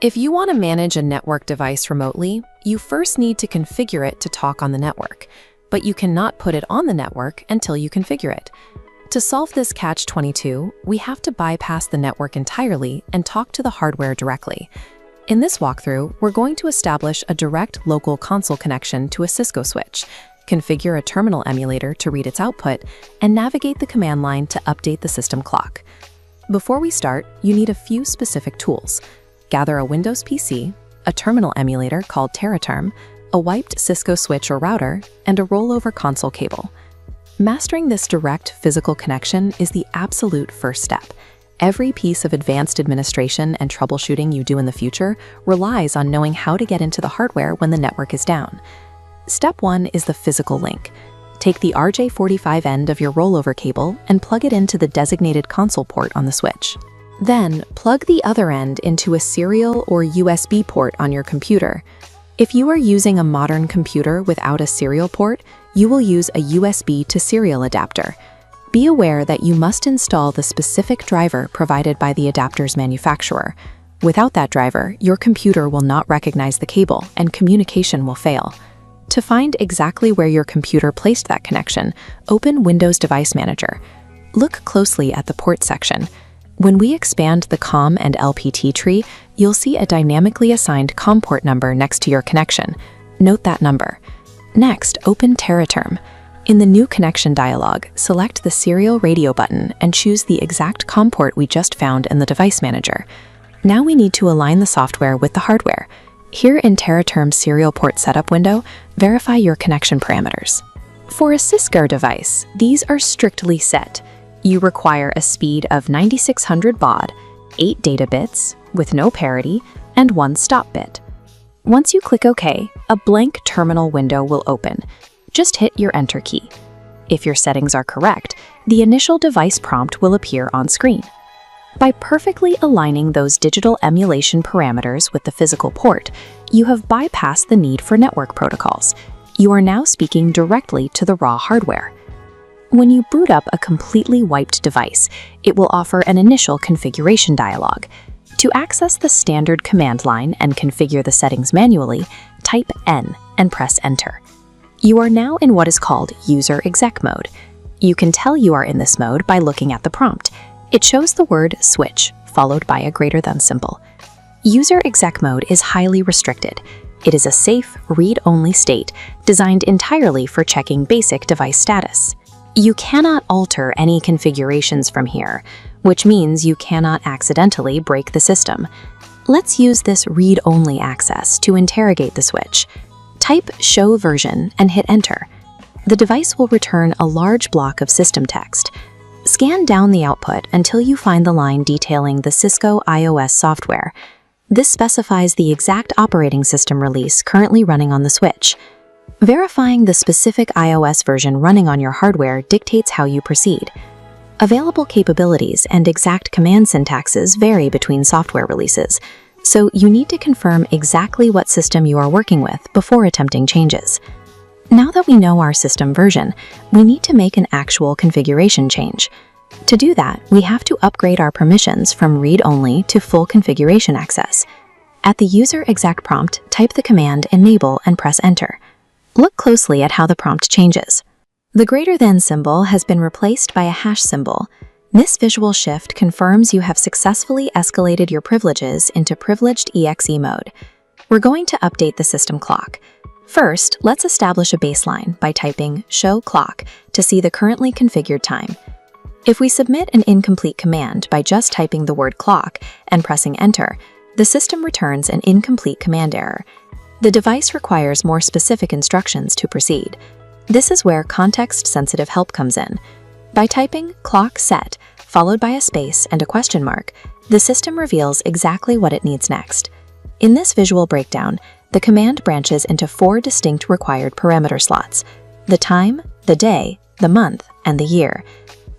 If you want to manage a network device remotely, you first need to configure it to talk on the network, but you cannot put it on the network until you configure it. To solve this catch-22, we have to bypass the network entirely and talk to the hardware directly. In this walkthrough, we're going to establish a direct local console connection to a Cisco switch, configure a terminal emulator to read its output, and navigate the command line to update the system clock. Before we start, you need a few specific tools. Gather a Windows PC, a terminal emulator called Tera Term, a wiped Cisco switch or router, and a rollover console cable. Mastering this direct physical connection is the absolute first step. Every piece of advanced administration and troubleshooting you do in the future relies on knowing how to get into the hardware when the network is down. Step 1 is the physical link. Take the RJ45 end of your rollover cable and plug it into the designated console port on the switch. Then, plug the other end into a serial or USB port on your computer. If you are using a modern computer without a serial port, you will use a USB to serial adapter. Be aware that you must install the specific driver provided by the adapter's manufacturer. Without that driver, your computer will not recognize the cable and communication will fail. To find exactly where your computer placed that connection, open Windows Device Manager. Look closely at the port section. When we expand the COM and LPT tree, you'll see a dynamically assigned COM port number next to your connection. Note that number. Next, open Tera Term. In the New Connection dialog, select the Serial Radio button and choose the exact COM port we just found in the Device Manager. Now we need to align the software with the hardware. Here in Tera Term's Serial Port Setup window, verify your connection parameters. For a Cisco device, these are strictly set. You require a speed of 9600 baud, 8 data bits, with no parity, and 1 stop bit. Once you click OK, a blank terminal window will open. Just hit your Enter key. If your settings are correct, the initial device prompt will appear on screen. By perfectly aligning those digital emulation parameters with the physical port, you have bypassed the need for network protocols. You are now speaking directly to the raw hardware. When you boot up a completely wiped device, it will offer an initial configuration dialog. To access the standard command line and configure the settings manually, type N and press Enter. You are now in what is called User EXEC mode. You can tell you are in this mode by looking at the prompt. It shows the word switch, followed by a greater than symbol. User EXEC mode is highly restricted. It is a safe, read-only state designed entirely for checking basic device status. You cannot alter any configurations from here, which means you cannot accidentally break the system. Let's use this read-only access to interrogate the switch. Type Show Version and hit Enter. The device will return a large block of system text. Scan down the output until you find the line detailing the Cisco IOS software. This specifies the exact operating system release currently running on the switch. Verifying the specific iOS version running on your hardware dictates how you proceed. Available capabilities and exact command syntaxes vary between software releases, so you need to confirm exactly what system you are working with before attempting changes. Now that we know our system version, we need to make an actual configuration change. To do that, we have to upgrade our permissions from read-only to full configuration access. At the User EXEC prompt, type the command Enable and press Enter. Look closely at how the prompt changes. The greater than symbol has been replaced by a hash symbol. This visual shift confirms you have successfully escalated your privileges into privileged EXE mode. We're going to update the system clock. First, let's establish a baseline by typing Show Clock to see the currently configured time. If we submit an incomplete command by just typing the word clock and pressing Enter, the system returns an incomplete command error. The device requires more specific instructions to proceed. This is where context-sensitive help comes in. By typing clock set, followed by a space and a question mark, the system reveals exactly what it needs next. In this visual breakdown, the command branches into 4 distinct required parameter slots: the time, the day, the month, and the year.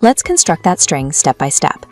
Let's construct that string step by step.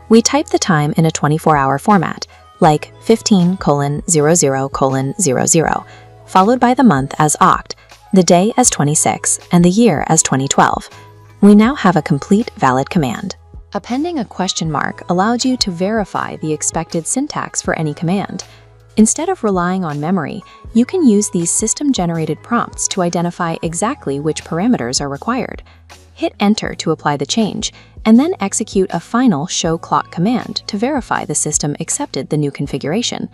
We type the time in a 24-hour format, like 15:00:00, followed by the month as oct, the day as 26, and the year as 2012. We now have a complete valid command. Appending a question mark allowed you to verify the expected syntax for any command. Instead of relying on memory, you can use these system-generated prompts to identify exactly which parameters are required. Hit Enter to apply the change, and then execute a final show clock command to verify the system accepted the new configuration.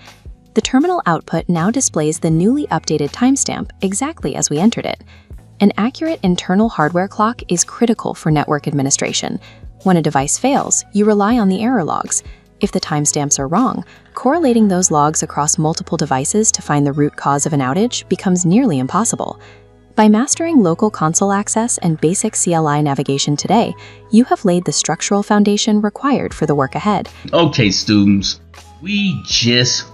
The terminal output now displays the newly updated timestamp exactly as we entered it. An accurate internal hardware clock is critical for network administration. When a device fails, you rely on the error logs. If the timestamps are wrong, correlating those logs across multiple devices to find the root cause of an outage becomes nearly impossible. By mastering local console access and basic CLI navigation today, you have laid the structural foundation required for the work ahead. Okay, students, we just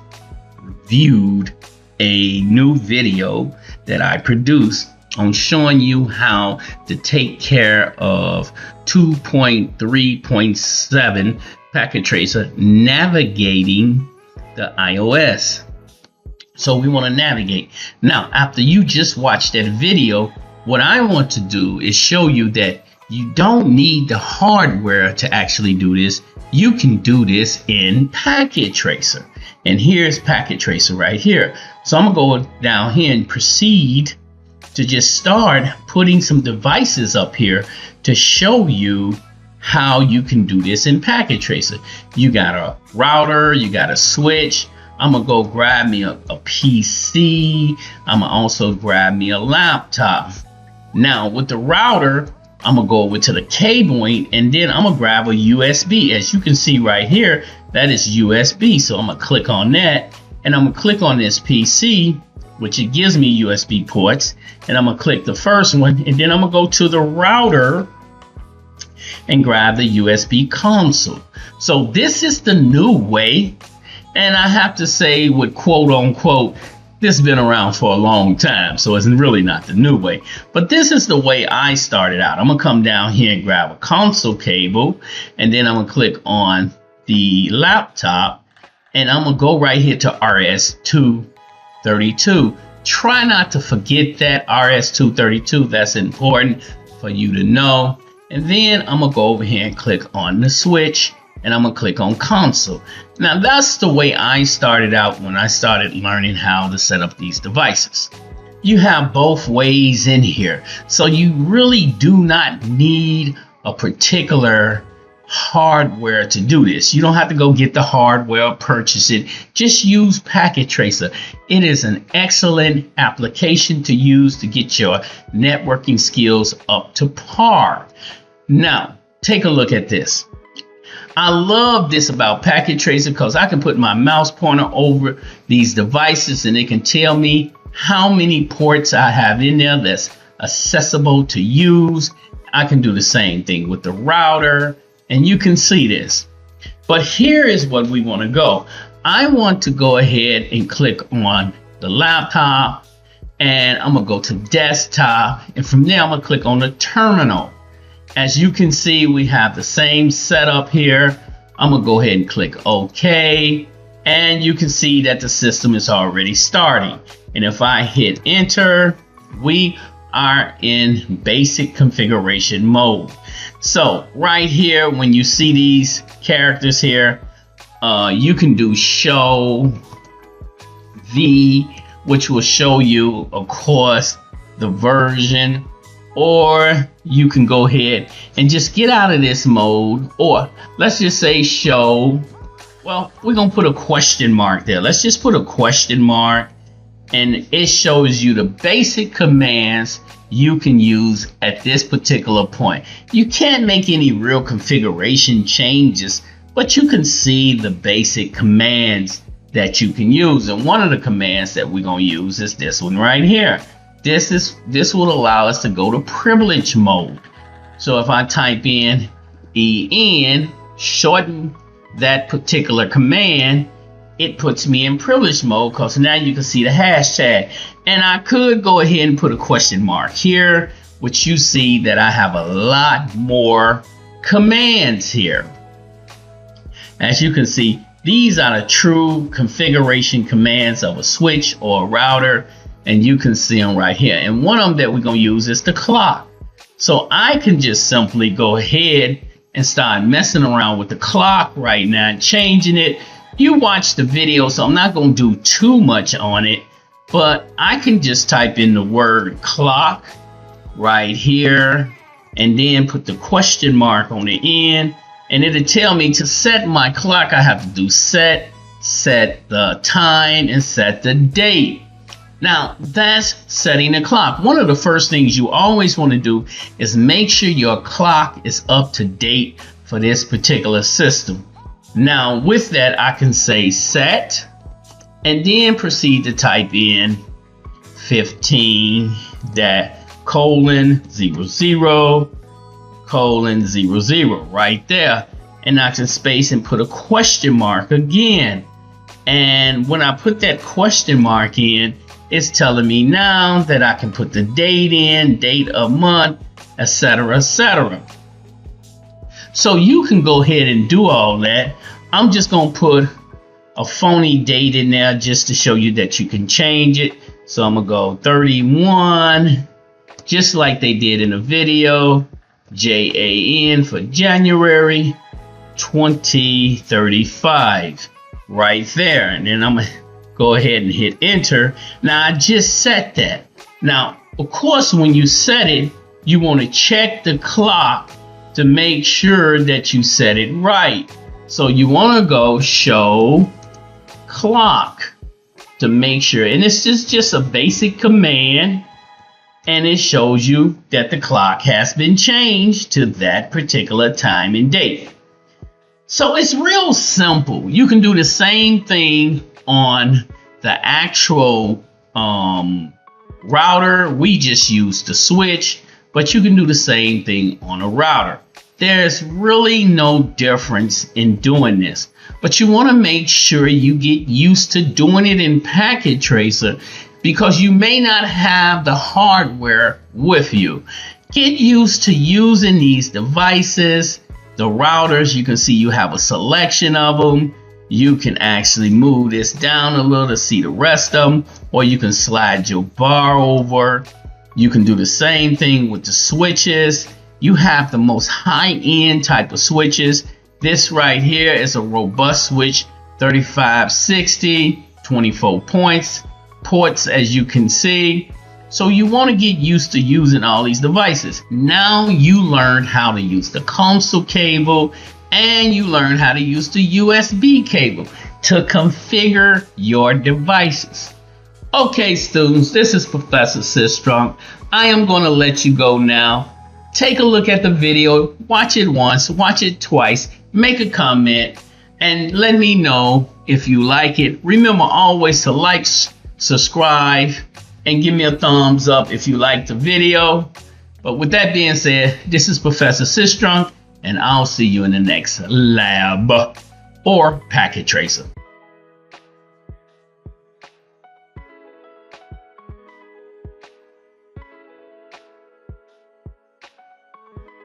reviewed a new video that I produced on showing you how to take care of 2.3.7 Packet Tracer navigating the iOS. So we want to navigate. Now, after you just watched that video, what I want to do is show you that you don't need the hardware to actually do this. You can do this in Packet Tracer. And here's Packet Tracer right here. So I'm going to go down here and proceed to just start putting some devices up here to show you how you can do this in Packet Tracer. You got a router, you got a switch. I'm gonna go grab me a PC. I'm gonna also grab me a laptop. Now with the router, I'm gonna go over to the cabling, and then I'm gonna grab a USB. As you can see right here, that is USB. So I'm gonna click on that, and I'm gonna click on this PC, which it gives me USB ports, and I'm gonna click the first one, and then I'm gonna go to the router and grab the USB console. So this is the new way, and I have to say, with quote unquote, this has been around for a long time, so it's really not the new way, but this is the way I started out. I'm gonna come down here and grab a console cable, and then I'm gonna click on the laptop, and I'm gonna go right here to RS-232. Try not to forget that RS-232. That's important for you to know. And then I'm gonna go over here and click on the switch, and I'm gonna click on console. Now that's the way I started out when I started learning how to set up these devices. You have both ways in here, so you really do not need a particular hardware to do this. You don't have to go get the hardware or purchase it. Just use Packet Tracer. It is an excellent application to use to get your networking skills up to par. Now take a look at this. I love this about Packet Tracer because I can put my mouse pointer over these devices and it can tell me how many ports I have in there that's accessible to use. I can do the same thing with the router, and you can see this. But here is what we want to go. I want to go ahead and click on the laptop, and I'm gonna go to desktop, and from there I'm gonna click on the terminal. As you can see, we have the same setup here. I'm gonna go ahead and click OK, and you can see that the system is already starting. And if I hit enter, we are in basic configuration mode. So right here, when you see these characters here, you can do show V, which will show you, of course, the version, or you can go ahead and just get out of this mode, or let's just say show, well, we're gonna put a question mark there. Let's just put a question mark, and it shows you the basic commands you can use at this particular point. You can't make any real configuration changes, but you can see the basic commands that you can use. And one of the commands that we're going to use is this one right here. This will allow us to go to privilege mode. So if I type in EN, shorten that particular command, it puts me in privilege mode, because now you can see the hashtag. And I could go ahead and put a question mark here, which you see that I have a lot more commands here. As you can see, these are the true configuration commands of a switch or a router, and you can see them right here. And one of them that we're going to use is the clock. So I can just simply go ahead and start messing around with the clock right now and changing it. You watched the video, so I'm not going to do too much on it, but I can just type in the word clock right here and then put the question mark on the end, and it'll tell me to set my clock. I have to do set the time, and set the date. Now that's setting the clock. One of the first things you always want to do is make sure your clock is up to date for this particular system. Now with that, I can say set and then proceed to type in 15:00:00 right there, and I can space and put a question mark again. And when I put that question mark in, it's telling me now that I can put the date in, date of month, etc., etc. So you can go ahead and do all that. I'm just going to put a phony date in there just to show you that you can change it. So I'm going to go 31, just like they did in the video, JAN for January 2035 right there. And then I'm going to go ahead and hit enter. Now I just set that. Now, of course, when you set it, you want to check the clock to make sure that you set it right. So you want to go show clock to make sure, and it's just a basic command, and it shows you that the clock has been changed to that particular time and date. So it's real simple. You can do the same thing on the actual router. We just use the switch, but you can do the same thing on a router. There's really no difference in doing this, but you want to make sure you get used to doing it in Packet Tracer, because you may not have the hardware with you. Get used to using these devices. The routers, you can see you have a selection of them. You can actually move this down a little to see the rest of them, or you can slide your bar over. You can do the same thing with the switches. You have the most high-end type of switches. This right here is a robust switch, 3560, 24 ports, as you can see. So you want to get used to using all these devices. Now you learned how to use the console cable, and you learn how to use the USB cable to configure your devices. Okay, students, this is Professor Sistrunk. I am going to let you go now. Take a look at the video, watch it once, watch it twice, make a comment, and let me know if you like it. Remember always to like, subscribe, and give me a thumbs up if you like the video. But with that being said, this is Professor Sistrunk, and I'll see you in the next lab or Packet Tracer.